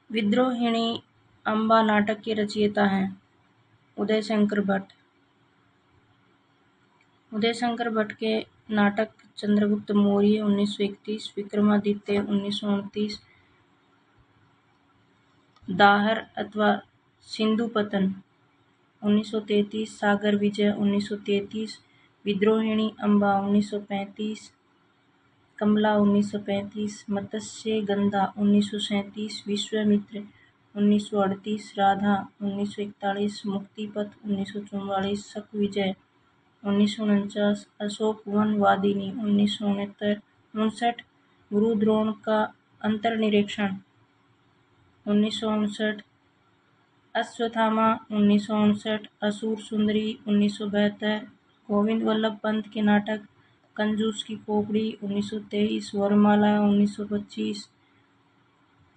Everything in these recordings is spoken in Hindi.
विद्रोहिणी अम्बा नाटक के रचयिता हैं उदय शंकर भट्ट। उदय शंकर भट्ट के नाटक चंद्रगुप्त मौर्य 1931, विक्रमादित्य 1929, दाहर अथवा सिंधुपतन 1933, सागर विजय 1933, विद्रोहिणी अम्बा 1935, कमला 1935, मत्स्य गंधा 1937, विश्वामित्र 1938, राधा 1941, मुक्तिपथ 1944, शक विजय 1949, अशोक वन वादिनी 1959, गुरु द्रोण का अंतर्निरीक्षण 1959, अश्वत्थामा 1959, असुर सुंदरी 1972, गोविंद वल्लभ पंत के नाटक कंजूस की खोपड़ी 1923, वरमाला 1925,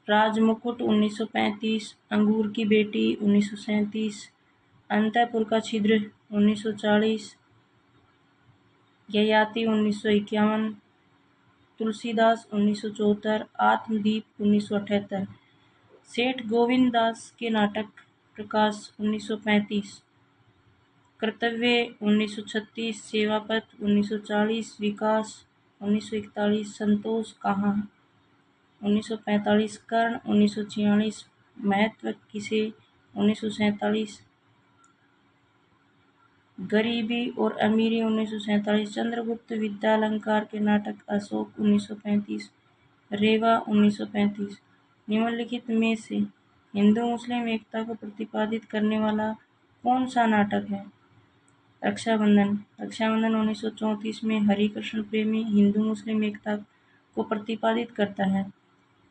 राजमुकुट 1935, अंगूर की बेटी 1937, अंतःपुर का छिद्र 1940, ययाति 1951, तुलसीदास 1974, आत्मदीप 1978, सेठ गोविंद दास के नाटक प्रकाश 1935, कर्तव्य 1936, सेवापत 1940, विकास 1941, संतोष कहाँ 1945, कर्ण 1946, महत्व किसे 1947, गरीबी और अमीरी 1947, चंद्रगुप्त विद्यालंकार के नाटक अशोक 1935, रेवा 1935। निम्नलिखित में से हिंदू मुस्लिम एकता को प्रतिपादित करने वाला कौन सा नाटक है? रक्षाबंधन। रक्षाबंधन 1934 में हरिकृष्ण प्रेमी हिंदू मुस्लिम एकता को प्रतिपादित करता है।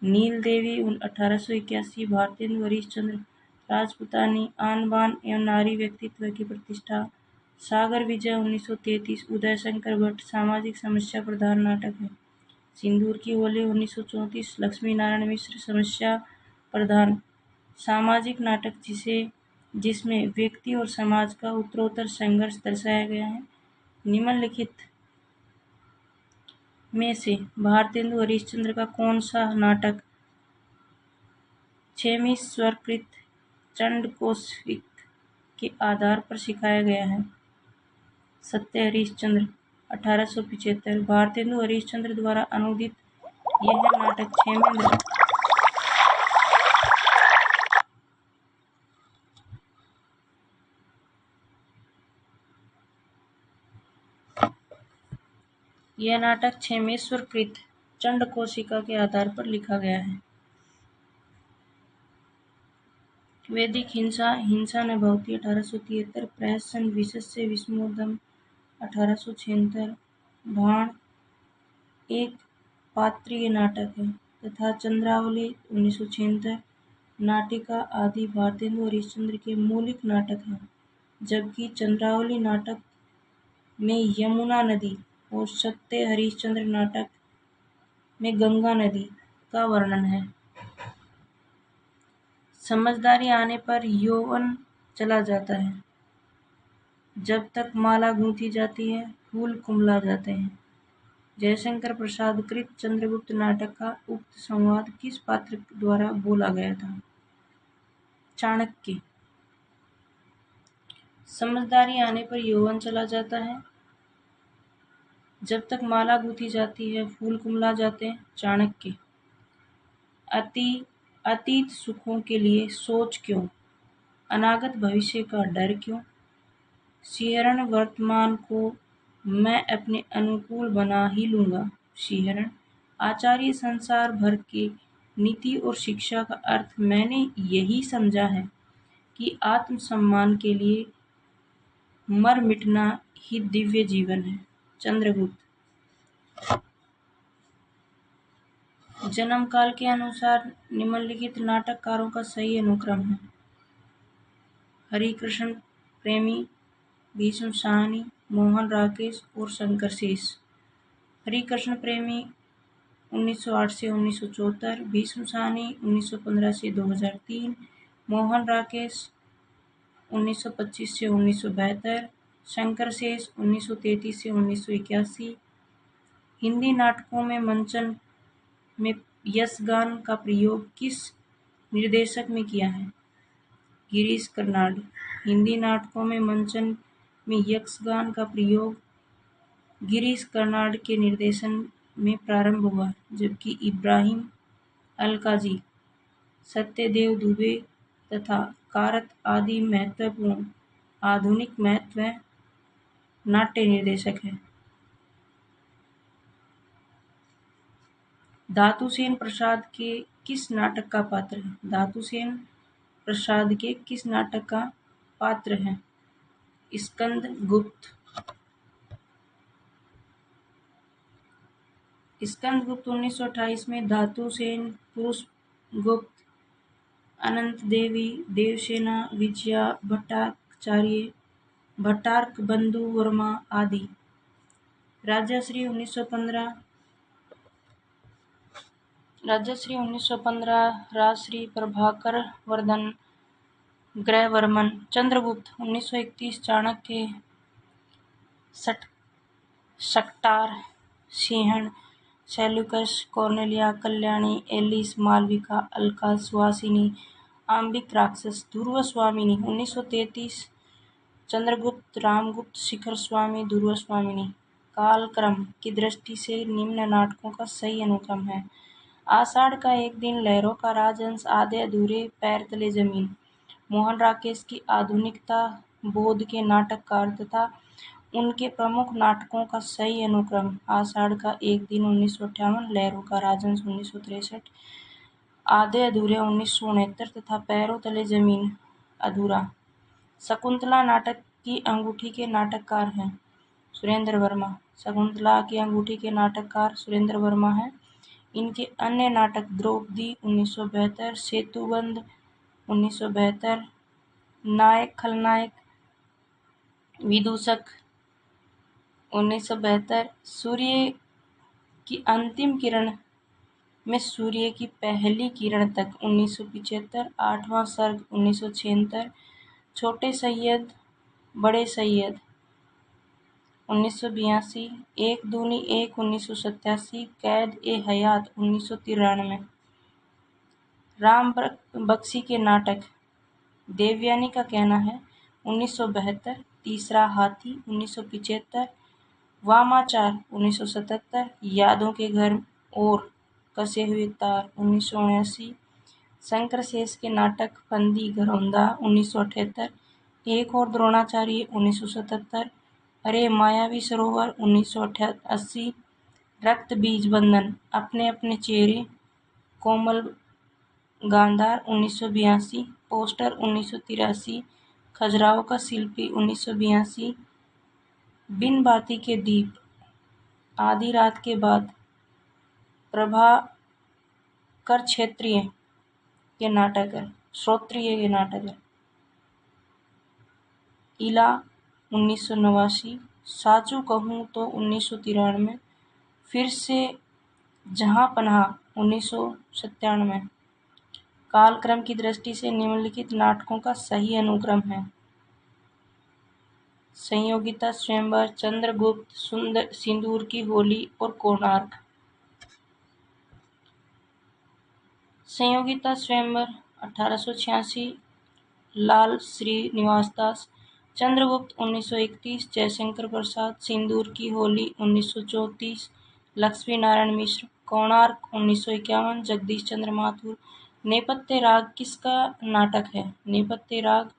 नील देवी 1881, भारतेंदु हरिश्चंद्र, राजपुतानी, आन बान एवं नारी व्यक्तित्व की प्रतिष्ठा, सागर विजय 1933, उदय शंकर भट्ट, सामाजिक समस्या प्रधान नाटक है। सिंदूर की होली 1934, लक्ष्मी नारायण मिश्र, समस्या प्रधान सामाजिक नाटक जिसमें व्यक्ति और समाज का उत्तरोत्तर संघर्ष दर्शाया गया है। निम्नलिखित में से भारतेंदु हरिश्चंद्र का कौन सा नाटक 6वीं स्वीकृत चंडकौशिक के आधार पर सिखाया गया है? सत्य हरिश्चंद्र 1875, भारतेंदु हरिश्चंद्र द्वारा अनुदित यह नाटक 6वें यह नाटक क्षेमेश्वरकृत चंडकौशिका के आधार पर लिखा गया है। वैदिक हिंसा न भवती 1873, प्रहसन विशस्य विस्मोदम 1876, भाण एक पात्रीय नाटक है तथा चंद्रावली 1976, नाटिका आदि भारतेंदु हरिश्चंद्र के मौलिक नाटक हैं, जबकि चंद्रावली नाटक में यमुना नदी और सत्य हरिश्चंद्र नाटक में गंगा नदी का वर्णन है। समझदारी आने पर यौवन चला जाता है, जब तक माला गूंथी जाती है फूल कुम्हला जाते हैं। जयशंकर प्रसाद कृत चंद्रगुप्त नाटक का उक्त संवाद किस पात्र द्वारा बोला गया था? चाणक्य। समझदारी आने पर यौवन चला जाता है, जब तक माला गूंथी जाती है फूल कुम्हला जाते हैं। चाणक्य। अतीत सुखों के लिए सोच क्यों? अनागत भविष्य का डर क्यों? सिहरण वर्तमान को मैं अपने अनुकूल बना ही लूंगा। सिहरण। आचार्य संसार भर की नीति और शिक्षा का अर्थ मैंने यही समझा है कि आत्मसम्मान के लिए मर मिटना ही दिव्य जीवन है। चंद्रगुप्त। जन्म काल के अनुसार निम्नलिखित नाटककारों का सही अनुक्रम है: हरिकृष्ण प्रेमी, भीष्म साहनी, मोहन राकेश और शंकर शेष। हरिकृष्ण प्रेमी 1908 से 1974, भीष्म साहनी 1915 से 2003, मोहन राकेश 1925 से 1972, शंकर शेष 1933 से 1981। हिंदी नाटकों में मंचन में यशगान का प्रयोग किस निर्देशक में किया है? गिरीश कर्नाड। हिंदी नाटकों में मंचन में यक्षगान का प्रयोग गिरीश कर्नाड के निर्देशन में प्रारंभ हुआ, जबकि इब्राहिम अलकाजी, सत्यदेव दुबे तथा कारत आदि महत्वपूर्ण आधुनिक महत्व नाट्य निर्देशक हैं। धातुसेन प्रसाद के किस नाटक का पात्र है? धातुसेन प्रसाद के किस नाटक का पात्र है? स्कंदगुप्त। स्कंदगुप्त 1928 में धातुसेन, पुरुषगुप्त, अनंत देवी, देवसेना, विजया भट्टाचार्य, भट्टार्क बंधु वर्मा आदि। राजश्री 1915, राजश्री प्रभाकर वर्धन गृहवर्मन, चंद्रगुप्त 1931, चाणक्य, सक्टार, सिंहण, सेल्यूकस, कौरनेलिया, कल्याणी, एलिस, मालविका, अलका, सुहासिनी, आंबिक राक्षस, ध्रुव स्वामिनी 1933, चंद्रगुप्त, रामगुप्त, शिखर स्वामी, ध्रुव स्वामिनी। कालक्रम की दृष्टि से निम्न नाटकों का सही अनुक्रम है? आषाढ़ का एक दिन, लहरों का राजहंस, आधे अधूरे, पैर तले जमीन। मोहन राकेश की आधुनिकता बोध के नाटककार तथा उनके प्रमुख नाटकों का सही अनुक्रम: आषाढ़ का एक दिन 1958, लहरों का राजहंस 1963, आधे अधूरे 1969 तथा पैरों तले जमीन अधूरा। शकुंतला नाटक की अंगूठी के नाटककार हैं? सुरेंद्र वर्मा। शकुंतला की अंगूठी के नाटककार सुरेंद्र वर्मा हैं। इनके अन्य नाटक द्रौपदी 1972, सेतुबंध 1972, नायक खलनायक विदूषक 1972, सूर्य की अंतिम किरण में सूर्य की पहली किरण तक 1975, आठवां सर्ग 1976, छोटे सैयद बड़े सैयद 1982, एक दूनी एक 1987, कैद ए हयात 1993। राम बख्शी के नाटक देवयानी का कहना है 1972, तीसरा हाथी 1975, वामाचार 1977, यादों के घर और कसे हुए तार 1979, शंकर शेष के नाटक फंदी घरौंदा 1978, एक और द्रोणाचार्य 1977, अरे मायावी सरोवर 1980, रक्त बीज बंधन, अपने अपने चेहरे, कोमल गांधार 1982, पोस्टर 1983, खजुराहो का शिल्पी 1982, बिन बाती के दीप, आधी रात के बाद, प्रभाकर क्षेत्रीय के नाटक है, श्रोत्रिय के नाटक है। इला 1989, साचू कहूँ तो 1993, फिर से जहाँ पनाह 1997। कालक्रम की दृष्टि से निम्नलिखित नाटकों का सही अनुक्रम है? संयोगिता स्वयंवर, चंद्रगुप्त, सिंदूर की होली और कोणार्क। संयोगिता स्वयंवर 1886, लाल श्रीनिवासदास, चंद्रगुप्त 1931, जयशंकर प्रसाद, सिंदूर की होली 1934, लक्ष्मी नारायण मिश्र, कोणार्क 1951, जगदीश चंद्र माथुर। नेपथ्य राग किसका नाटक है? नेपथ्य राग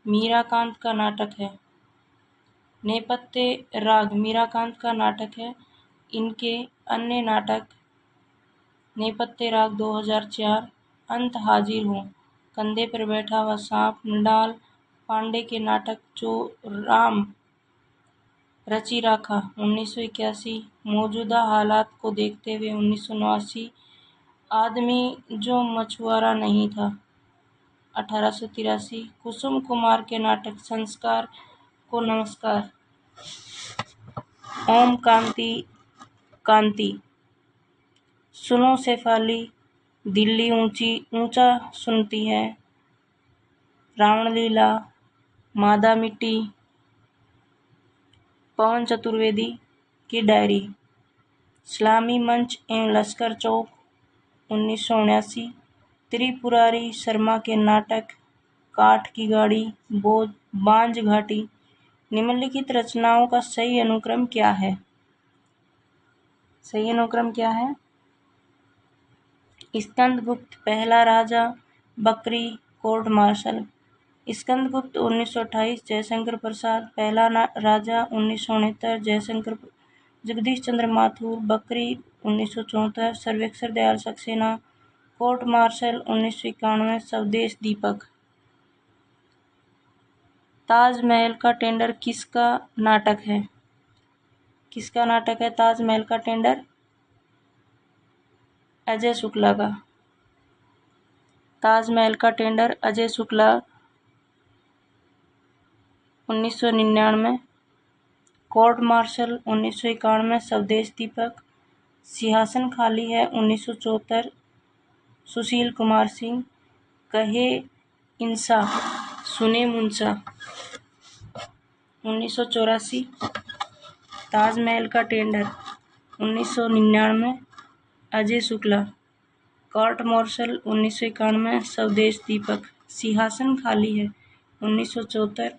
मीराकांत का नाटक है। नेपथ्य राग मीराकांत का नाटक है। इनके अन्य नाटक नेपथ्य राग 2004, अंत हाजिर हूँ, कंधे पर बैठा हुआ सांप, मृणाल पांडे के नाटक जो राम रची राखा 1981, मौजूदा हालात को देखते हुए 1989, आदमी जो मछुआरा नहीं था 1883, कुसुम कुमार के नाटक संस्कार को नमस्कार, ओम कांति कांति, सुनो शेफाली, दिल्ली ऊंचा सुनती है, रावण लीला, मादा मिट्टी, पवन चतुर्वेदी की डायरी, इस्लामी मंच एवं लश्कर चौक 1979, त्रिपुरारी शर्मा के नाटक काठ की गाड़ी, बांझ घाटी। निम्नलिखित रचनाओं का सही अनुक्रम क्या है? सही अनुक्रम क्या है? स्कंदगुप्त पहला राजा, बकरी, कोर्ट मार्शल। स्कंदगुप्त 1928, जयशंकर प्रसाद पहला राजा 1969, जयशंकर जगदीश चंद्र माथुर, बकरी 1974, सर्वेक्षर दयाल सक्सेना, कोर्ट मार्शल 1991, स्वदेश दीपक। ताजमहल का टेंडर किसका नाटक है? किसका नाटक है ताजमहल का टेंडर? अजय शुक्ला का। ताजमहल का tender Ajay Shukla 1999, court martial 1991, Swadesh दीपक। सिंहासन खाली है 1974, सुशील कुमार सिंह, कहे इंसा सुने मुंसा 1984, ताजमहल का tender 1999, Ajay Shukla, court martial 1991, Swadesh दीपक। सिंहासन खाली है 1974,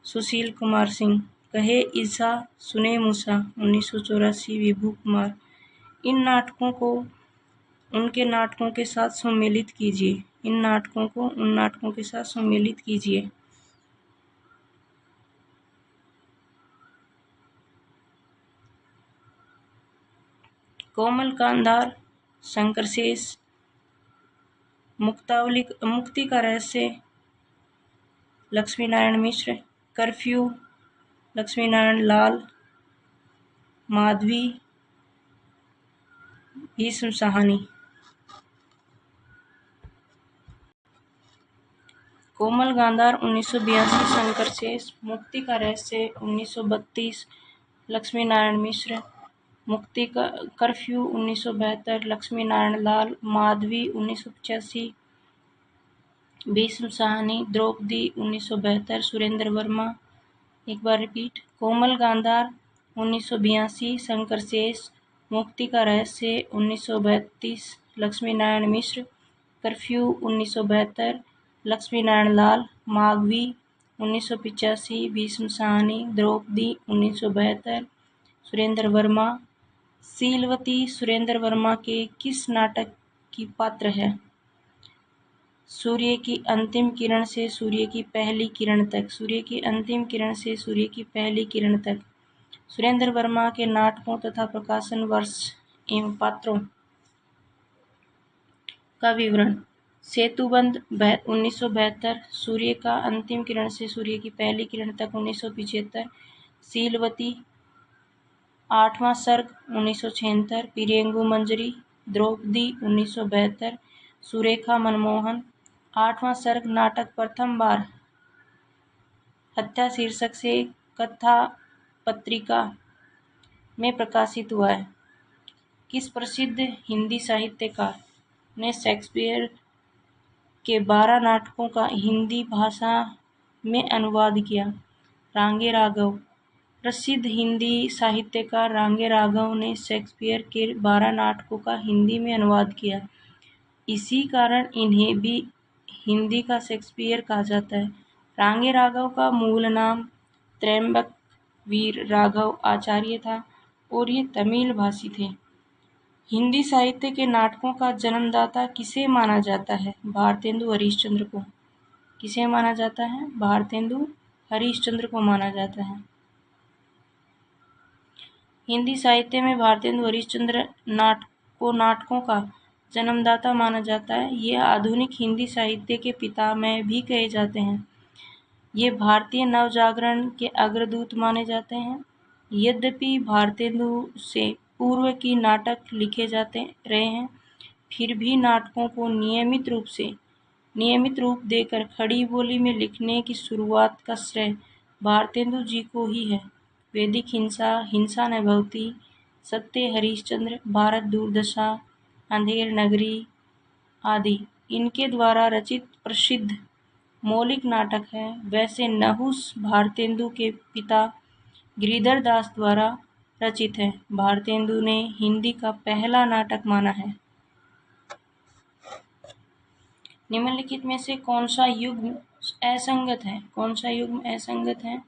सुशील कुमार सिंह, कहे ईसा सुने मूसा 1984, विभू कुमार। इन नाटकों को उनके नाटकों के साथ सम्मिलित कीजिए। इन नाटकों को उन नाटकों के साथ सम्मिलित कीजिए। कोमल कांधार, शंकरशेष, मुक्ति का रहस्य लक्ष्मी नारायण मिश्र, कर्फ्यू लक्ष्मी नारायण लाल, माधवी भीष्म साहनी। कोमल गांधार 1982, शंकरशेष, मुक्ति का रहस्य 1932, लक्ष्मी नारायण मिश्र, मुक्ति का कर्फ्यू 1972, लक्ष्मी नारायण लाल, माधवी 1985, भीष्म साहनी, द्रौपदी 1972, सुरेंद्र वर्मा। एक बार रिपीट, कोमल गांधार 1982, शंकरशेष, मुक्ति का रहस्य 1932, लक्ष्मी नारायण मिश्र, कर्फ्यू 1972, लक्ष्मी नारायण लाल, माधवी 1985, भीष्म साहनी, द्रौपदी 1972, सुरेंद्र वर्मा। शीलवती सुरेंद्र वर्मा के किस नाटक की पात्र है? सूर्य की अंतिम किरण से सूर्य की पहली किरण तक। सूर्य की अंतिम किरण से सूर्य की पहली किरण तक। सुरेंद्र वर्मा के नाटकों तथा प्रकाशन वर्ष एवं पात्रों का विवरण। सेतुबंध 1972, सूर्य का अंतिम किरण से सूर्य की पहली किरण तक 1975, शीलवती, आठवां सर्ग 1976, पीरेंगु मंजरी, द्रौपदी 1972, सुरेखा मनमोहन। आठवां सर्ग नाटक प्रथम बार हत्या शीर्षक से कथा पत्रिका में प्रकाशित हुआ है। किस प्रसिद्ध हिंदी साहित्यकार ने शेक्सपियर के 12 नाटकों का हिंदी भाषा में अनुवाद किया? रांगे राघव। प्रसिद्ध हिंदी साहित्यकार रांगे राघव ने शेक्सपियर के 12 नाटकों का हिंदी में अनुवाद किया। इसी कारण इन्हें भी हिंदी का शेक्सपियर कहा जाता है। रांगे राघव का मूल नाम त्रयंबक वीर राघव आचार्य था और ये तमिल भाषी थे। हिंदी साहित्य के नाटकों का जन्मदाता किसे माना जाता है? भारतेंदु हरिश्चंद्र को। किसे माना जाता है? भारतेंदु हरिश्चंद्र को माना जाता है। हिंदी साहित्य में भारतेंदु हरिश्चंद्र नाटकों का जन्मदाता माना जाता है। ये आधुनिक हिंदी साहित्य के पितामह भी कहे जाते हैं। ये भारतीय नवजागरण के अग्रदूत माने जाते हैं। यद्यपि भारतेंदु से पूर्व की नाटक लिखे जाते रहे हैं, फिर भी नाटकों को नियमित रूप देकर खड़ी बोली में लिखने की शुरुआत का श्रेय भारतेंदु जी को ही है। वैदिक हिंसा, हिंसा न भवति, सत्य हरिश्चंद्र, भारत दुर्दशा, अंधेर नगरी आदि इनके द्वारा रचित प्रसिद्ध मौलिक नाटक है। वैसे नहुस भारतेंदु के पिता गिरिधर दास द्वारा रचित है। भारतेंदु ने हिंदी का पहला नाटक माना है। निम्नलिखित में से कौन सा युग्म असंगत है? कौन सा युग्म असंगत है?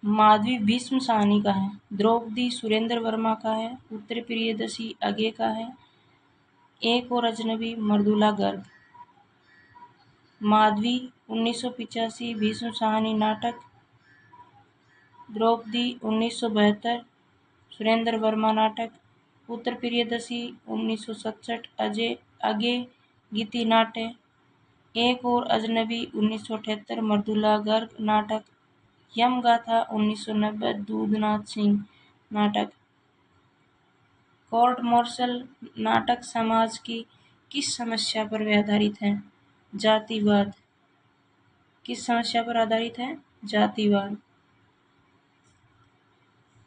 माधवी भीष्म साहनी का है, द्रौपदी सुरेंद्र वर्मा का है, उत्तर प्रियदर्शी अगे का है, एक और अजनबी मृदुला गर्ग। माधवी 1985 भीष्म साहनी नाटक, द्रौपदी 1972 सुरेंद्र वर्मा नाटक, उत्तर प्रियदर्शी 1967 अजय अगे गीति नाट्य, एक और अजनबी 1978 मृदुला गर्ग नाटक, यमगाथा 1990 दूधनाथ सिंह नाटक। कोर्ट मार्शल नाटक समाज की किस समस्या पर आधारित है? जातिवाद। किस समस्या पर आधारित है? जातिवाद।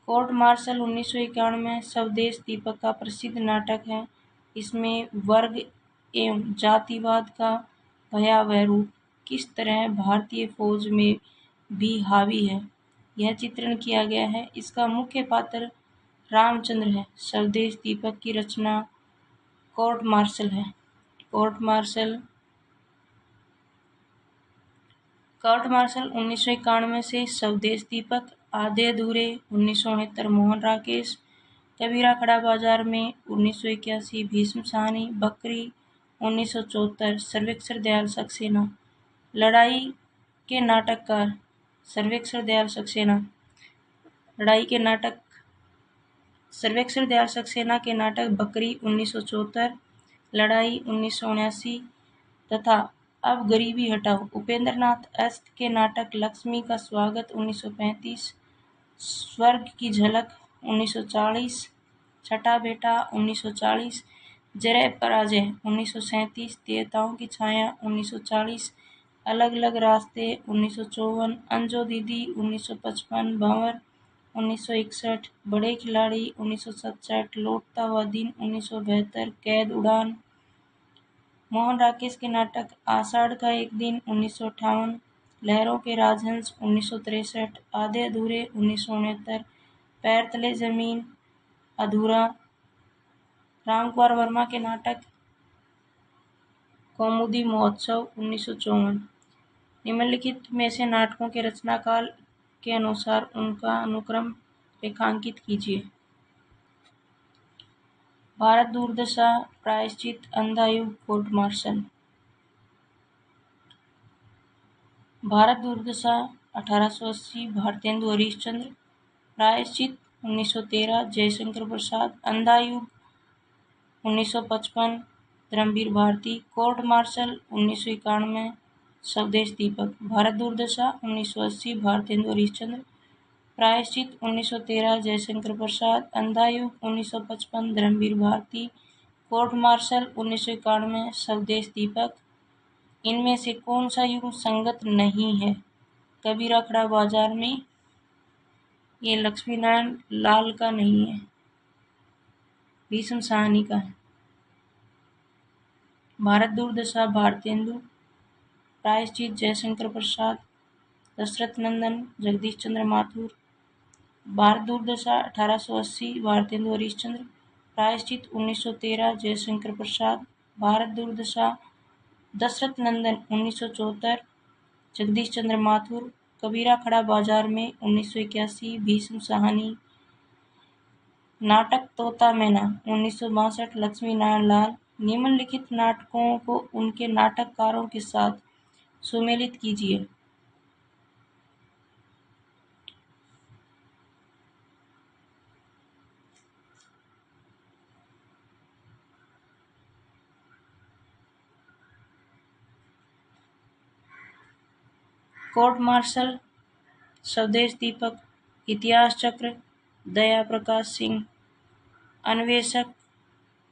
कोर्ट मार्शल 1951 में स्वदेश दीपक का प्रसिद्ध नाटक है। इसमें वर्ग एवं जातिवाद का भयावह रूप किस तरह भारतीय फौज में भी हावी है, यह चित्रण किया गया है। इसका मुख्य पात्र रामचंद्र है। स्वदेश दीपक की रचना कोर्ट मार्शल है। कोर्ट मार्शल 1991 से स्वदेश दीपक, आधे अधूरे 1969 मोहन राकेश, कबीरा खड़ा बाजार में 1981 भीष्म साहनी, बकरी 1974 सर्वेक्षण दयाल सक्सेना। लड़ाई के नाटककार सर्वेक्षण दयाल सक्सेना। लड़ाई के नाटक सर्वेक्षण दयाल सक्सेना के नाटक बकरी 1974, लड़ाई 1979 तथा अब गरीबी हटाओ उपेंद्र नाथ अस्त के नाटक लक्ष्मी का स्वागत 1935, स्वर्ग की झलक 1940, छठा बेटा 1940, जय पराजय 1937, देवताओं की छाया 1940, अलग अलग रास्ते 1954, अंजो दीदी 1955, भंवर 1961, बड़े खिलाड़ी 1967, लौटता हुआ दिन 1972, कैद उड़ान। मोहन राकेश के नाटक आषाढ़ का एक दिन 1958, लहरों के राजहंस 1963, आधे अधूरे 1969, पैर तले जमीन अधूरा। रामकुमार वर्मा के नाटक कौमुदी महोत्सव 1954। निम्नलिखित में से नाटकों के रचनाकाल के अनुसार उनका अनुक्रम रेखांकित कीजिए। भारत दुर्दशा, प्रायश्चित, अंधा युग, कोर्ट मार्शल। भारत दुर्दशा 1880 भारतेंदु हरिश्चंद्र, प्रायश्चित 1913 जयशंकर प्रसाद, अंधा युग 1955 धर्मवीर भारती, कोर्ट मार्शल 1991 स्वदेश दीपक। भारत दुर्दशा 1980 भारतेंदु हरिश्चंद्र, प्रायश्चित 1913 जयशंकर प्रसाद, अंधा युग 1955 धर्मवीर भारती, कोर्ट मार्शल 1991 स्वदेश दीपक। इनमें से कौन सा युग संगत नहीं है? कबीरा खड़ा बाजार में, ये लक्ष्मी नारायण लाल का नहीं है, भीष्म साहनी का है। भारत दुर्दशा भारतेंदु, प्रायश्चित जयशंकर प्रसाद, दशरथ नंदन, जगदीश चंद्र माथुर। भारत दुर्दशा 1880 भारतेंदु हरिश्चंद्र, प्रायश्चित 1913 जयशंकर प्रसाद। भारत दुर्दशा दशरथ नंदन 1974, जगदीश चंद्र माथुर, कबीरा खड़ा बाजार में 1981 भीष्म साहनी। नाटक तोता मैना 1962 लक्ष्मी नारायण लाल। निम्नलिखित नाटकों को उनके नाटककारों के साथ सुमेलित कीजिए। कोर्ट मार्शल, स्वदेश दीपक, इतिहास चक्र, दया प्रकाश सिंह, अन्वेषक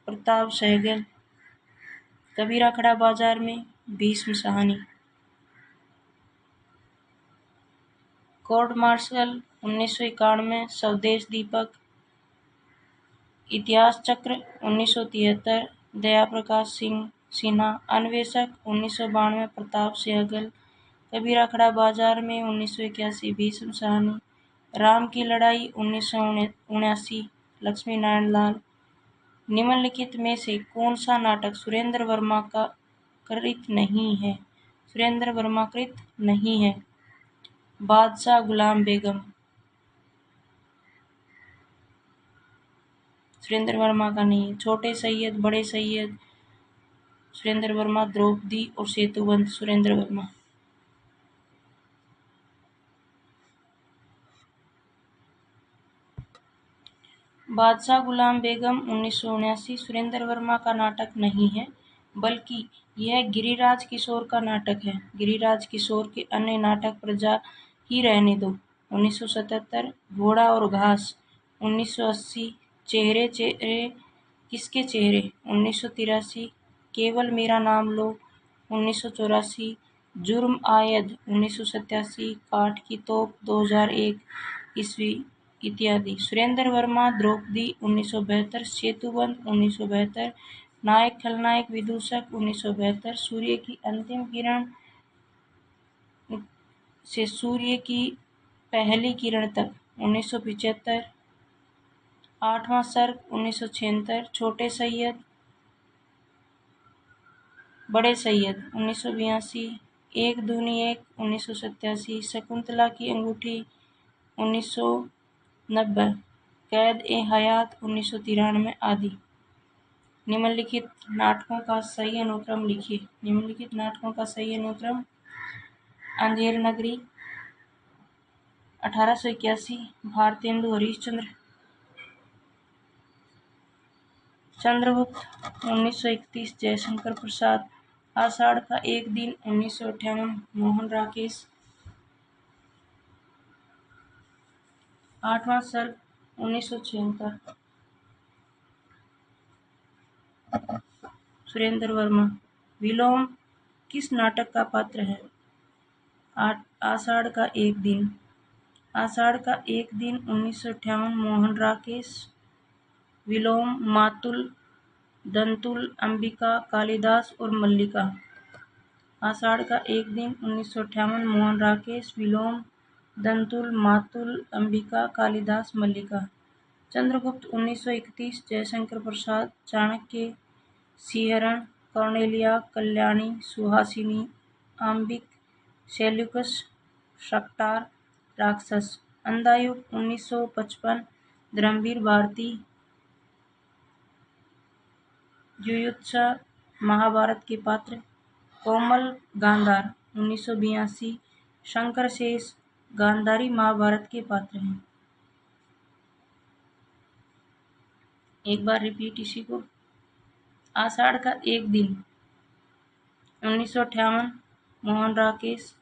प्रताप सहगल, कबीरा खड़ा बाजार में, भीष्म साहनी। कोर्ट मार्शल 1991 स्वदेश दीपक, इतिहास चक्र 1973 दया प्रकाश सिन्हा, अन्वेषक 1992 प्रताप सहगल, कबीरा खड़ा बाजार में 1981 भीष्म साहनी, राम की लड़ाई 1979 लक्ष्मी नारायण लाल, निम्नलिखित में से कौन सा नाटक सुरेंद्र वर्मा का कृत नहीं है? सुरेंद्र वर्मा कृत नहीं है। बादशाह गुलाम बेगम सुरेंद्र वर्मा का नहीं है। छोटे सैयद, बड़े सैयद सुरेंद्र वर्मा, द्रौपदी और सेतुबंद सुरेंद्र वर्मा। बादशाह गुलाम बेगम 1979 सुरेंद्र वर्मा का नाटक नहीं है, बल्कि यह गिरिराज किशोर का नाटक है। गिरिराज किशोर के अन्य नाटक प्रजा ही रहने दो 1977, घोड़ा और घास 1980, चेहरे चेहरे किसके चेहरे 1983, केवल मेरा नाम लो 1984, जुर्म आयद 1987, काठ की तोप 2001 ईस्वी इत्यादि। सुरेंद्र वर्मा द्रौपदी 1972, सेतुबंद 1972, नायक खलनायक विदूषक 1972, सूर्य की अंतिम किरण से सूर्य की पहली किरण तक 1975, आठवां सर्ग 1976, छोटे सैयद बड़े सैयद 1982, एक दूनी एक 1987, शकुंतला की अंगूठी 1990, कैद ए हयात 1993 आदि। निम्नलिखित नाटकों का सही अनुक्रम लिखिए। निम्नलिखित नाटकों का सही अनुक्रम: अंधेर नगरी 1881, भारतेंदु हरिश्चंद्र, चंद्रगुप्त 1931, जयशंकर प्रसाद, आषाढ़ का एक दिन 1958, मोहन राकेश, आठवां सर्ग 1976, सुरेंद्र वर्मा। विलोम किस नाटक का पात्र है? आषाढ़ का एक दिन। आषाढ़ का एक दिन 1958, मोहन राकेश। विलोम मातुल, दंतुल, अंबिका, कालिदास और मल्लिका। आषाढ़ का एक दिन 1958, मोहन राकेश। विलोम दंतुल, मातुल, अंबिका, कालिदास, मल्लिका। चंद्रगुप्त 1931, जयशंकर प्रसाद, चाणक्य, सिंहरण, कौर्नेलिया, कल्याणी, सुहासिनी, आम्बिक, सेल्यूकस, शक्टार, राक्षस। अंधायुग 1955, धर्मवीर भारती, युयुत्सा, महाभारत के पात्र। कोमल गांधार 1982, शंकर शेष, गांधारी महाभारत के पात्र हैं। एक बार रिपीट इसी को। आषाढ़ का एक दिन 1958, मोहन राकेश।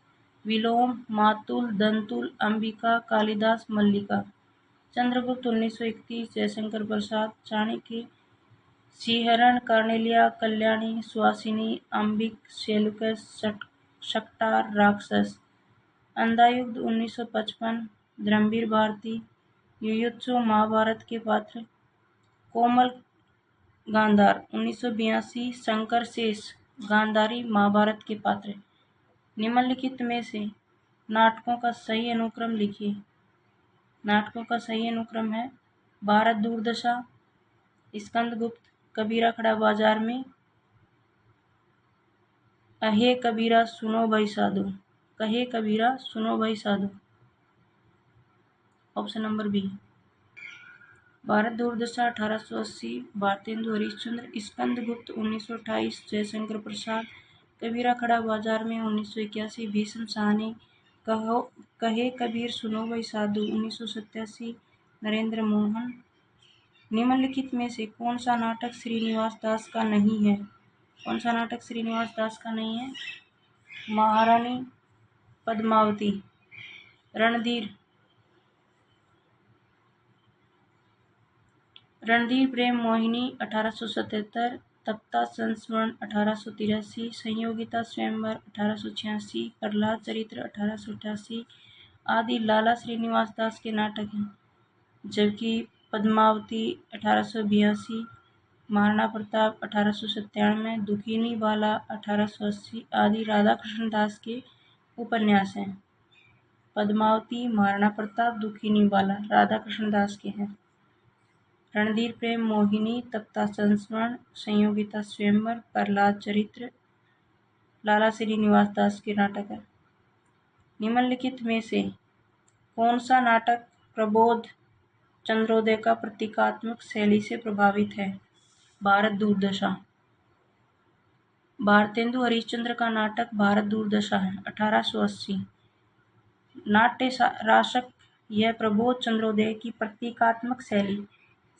विलोम मातुल, दंतुल, अंबिका, कालिदास, मल्लिका। चंद्रगुप्त 1931, जयशंकर प्रसाद, चाणक्य, सिंहरण, कौर्नेलिया, कल्याणी, सुहासिनी, आम्बिक, सेल्यूकस, शक्टार, राक्षस। अंधायुग 1955, धर्मवीर भारती, युयुत्सु, महाभारत के पात्र। कोमल गांधार 1982, शंकर शेष, गांधारी, महाभारत के पात्र। निम्नलिखित में से नाटकों का सही अनुक्रम लिखिए। नाटकों का सही अनुक्रम है: भारत दुर्दशा, स्कंदगुप्त, कबीरा खड़ा बाजार में, अहे कबीरा सुनो भाई साधु, कहे कबीरा सुनो भाई साधु। Option number B. Bharat Durdasha 1880, Bharatendu Harishchandra, Skandagupta 1928, Jaishankar Prasad, कबीरा खड़ा बाजार में 1981, भीष्म साहनी, कहे कबीर सुनो भाई साधु 1987, नरेंद्र मोहन। निम्नलिखित में से कौन सा नाटक श्रीनिवास दास का नहीं है? कौन सा नाटक श्रीनिवास दास का नहीं है? महारानी पद्मावती, रणधीर प्रेम मोहिनी 1877, तप्ता संस्मरण 1883, संयोगिता स्वयंवर 1886, प्रहलाद चरित्र 1888 आदि लाला श्रीनिवास दास के नाटक हैं, जबकि पद्मावती 1882, महाराणा प्रताप 1897, दुखिनी बाला 1880 आदि राधाकृष्ण दास के उपन्यास हैं। पद्मावती, महाराणा प्रताप, दुखिनी बाला राधाकृष्ण दास के हैं। रणधीर प्रेम मोहिनी, तप्ता संस्मरण, संयोगिता स्वयंवर, प्रहलाद चरित्र लाला श्रीनिवास दास के नाटक है। निम्नलिखित में से कौन सा नाटक प्रबोध चंद्रोदय का प्रतीकात्मक शैली से प्रभावित है? भारत दुर्दशा। भारतेंदु हरिश्चंद्र का नाटक भारत दुर्दशा है 1880। नाट्य राशक यह प्रबोध चंद्रोदय की प्रतीकात्मक शैली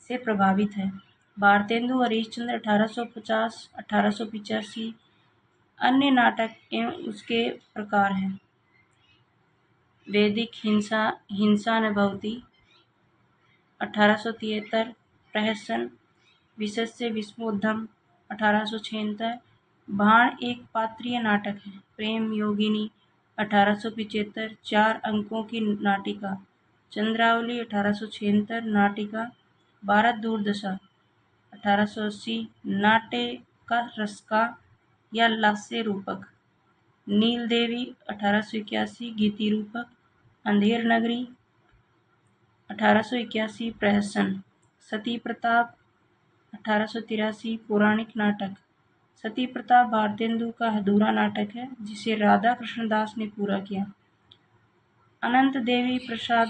से प्रभावित है। भारतेंदु हरिश्चंद्र 1850-1885। अन्य नाटक एवं उसके प्रकार हैं। वैदिक हिंसा न भवति 1873। प्रहसन विशस्य विस्मोद्धम 1876। बाण एक पात्रीय नाटक है। प्रेम योगिनी 1875। 4 अंकों की नाटिका। चंद्रावली 1876। नाटिका भारत दुर्दशा 1880। नाट्य का रस का या लास्य रूपक। नील देवी 1881। गीति रूपक। अंधेर नगरी 1881। प्रहसन। सती प्रताप 1883। पौराणिक नाटक। सती प्रताप भारतेंदु का अधूरा नाटक है जिसे राधा कृष्णदास ने पूरा किया। अनंत देवी प्रसाद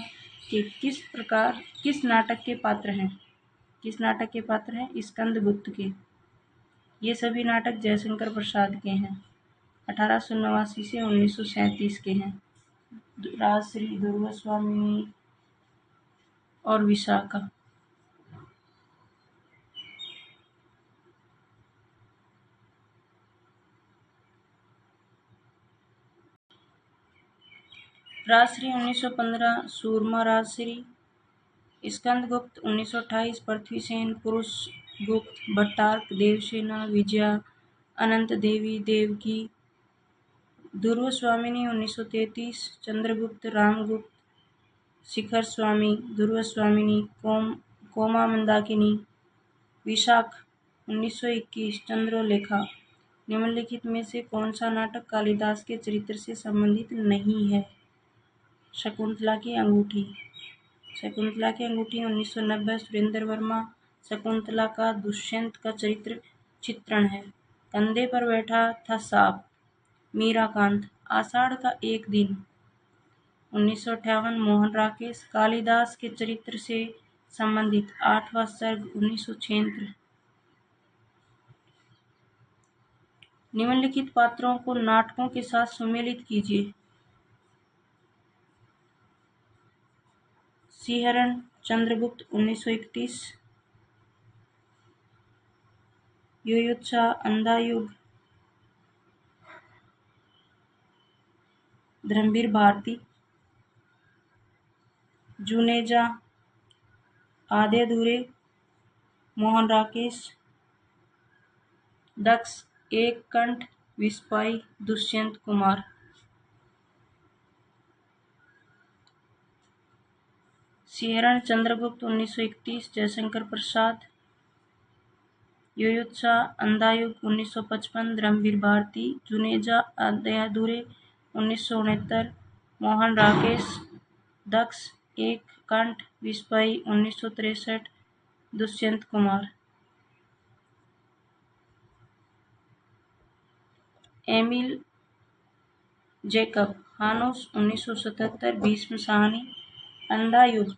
के किस नाटक के पात्र हैं? किस नाटक के पात्र हैं? स्कंदगुप्त के। ये सभी नाटक जयशंकर प्रसाद के हैं। 1889 से 1937 के हैं। राजश्री, ध्रुव स्वामिनी और विशाखा। राजश्री 1915। सूरमा राजश्री। स्कंदगुप्त 1928। पृथ्वीसेन, पुरुष गुप्त, भट्टार्क, देवसेना, विजया, अनंत देवी, देवकी। ध्रुव स्वामिनी 1933। चंद्रगुप्त, रामगुप्त, शिखर स्वामी, ध्रुव स्वामिनी, कोमा मंदाकिनी। विशाख 1921। चंद्रलेखा। निम्नलिखित में से कौन सा नाटक कालिदास के चरित्र से संबंधित नहीं है? शकुंतला की अंगूठी। शकुंतला की अंगूठी 1990। सुरेंद्र वर्मा। शकुंतला का दुष्यंत का चित्रण है। कंधे पर बैठा था सांप। मीराकांत। आषाढ़ का एक दिन 1958। मोहन राकेश। कालिदास के चरित्र से संबंधित 8वां सर्ग 1976। निम्नलिखित पात्रों को नाटकों के साथ सुमेलित कीजिए। सिंहरण चंद्रगुप्त 1931। युयुत्सा अंधा युग धर्मवीर भारती। जुनेजा आधे अधूरे मोहन राकेश। दक्ष एक कंठ विस्पाई दुष्यंत कुमार। सिंहरण चंद्रगुप्त 1931 जयशंकर प्रसाद। युयुत्सा अंधा युग 1955 धर्मवीर भारती। जुनेजा आधे अधूरे 1969 मोहन राकेश। दक्ष Ek Kanth Vishpayi 1963 Dushyant Kumar. Emil Jacob Hanus 1977 Bhisham Sahni. Andha Yug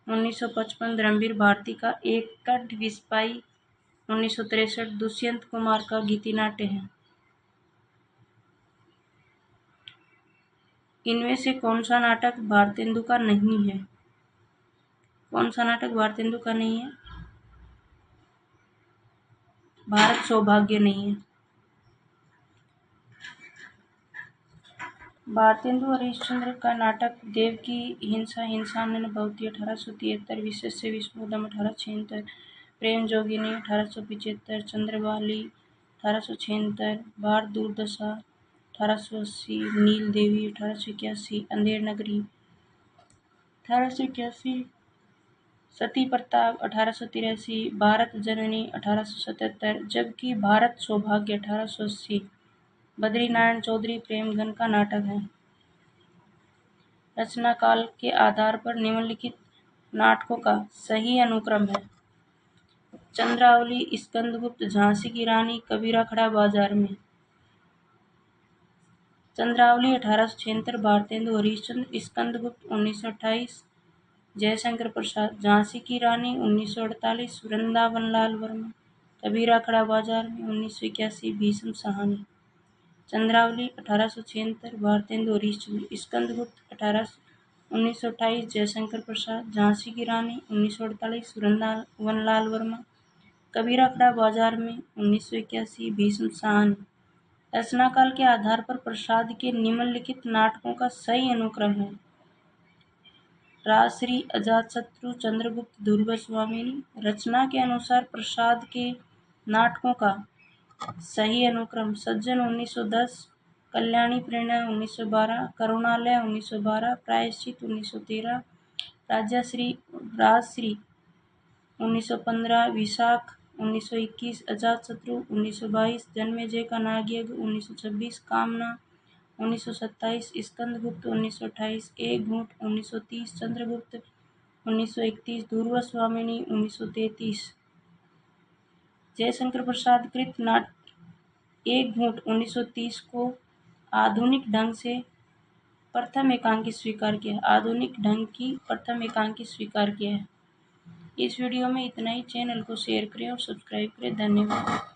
1955 Dharmveer Bharti का एक कंठ विस्पाई 1963 दुष्यंत कुमार का गीति नाट्य है। इनमें से कौन सा नाटक भारतेंदु का नहीं है? कौन सा नाटक भारतेंदु का नहीं है? भारत सौभाग्य नहीं है। भारतेंदु हरिश्चंद्र का नाटक देवकी हिंसा न भवति 1873। विशस्य विस्मोदम 1876। प्रेम जोगिनी 1875। चंद्रवाली 1876। भारत दुर्दशा 1880। नील देवी 1881। अंधेर नगरी 1881। सती प्रताप 1883। भारत जननी 1877। जबकि भारत सौभाग्य 1880 बद्रीनारायण चौधरी प्रेमघन का नाटक है। रचना काल के आधार पर निम्नलिखित नाटकों का सही अनुक्रम है। चंद्रावली, स्कंदगुप्त, झांसी की रानी, कबीरा खड़ा बाजार में। चंद्रावली 1876, भारतेंदु हरिश्चंद्र, स्कंदगुप्त 1928, जयशंकर प्रसाद, झांसी की रानी 1948, वृंदावन लाल वर्मा, कबीरा खड़ा बाजार में 1981, भीष्म साहनी। चंद्रावली 1876, भारतेंदु हरिश्चंद्र, स्कंदगुप्त 1928, जयशंकर प्रसाद, झांसी की रानी 1948, वृंदावन लाल वर्मा, कबीरा खड़ा बाजार में 1981, भीष्म साहनी। रचनाकाल के आधार पर प्रसाद के निम्नलिखित नाटकों का सही अनुक्रम है। राजश्री, अजातशत्रु, चंद्रगुप्त, धुर्वस्वामिनी। रचना के अनुसार प्रसाद के नाटकों का सही अनुक्रम: सज्जन 1910, कल्याणी प्रेरणा 1912, करुणालय 1912, प्रायश्चित 1913, राजश्री 1915, विशाख 1921, अजातशत्रु 1922, जन्मेजय का नागयज्ञ 1926, कामना 1927, स्कंदगुप्त 1928, एक घूंट 1930, चंद्रगुप्त 1931, धुर्वस्वामिनी 1933। जयशंकर प्रसाद कृत नाटक एक घूंट 1930 को आधुनिक ढंग की प्रथम एकांकी स्वीकार किया है। इस वीडियो में इतना ही। चैनल को शेयर करें और सब्सक्राइब करें। धन्यवाद।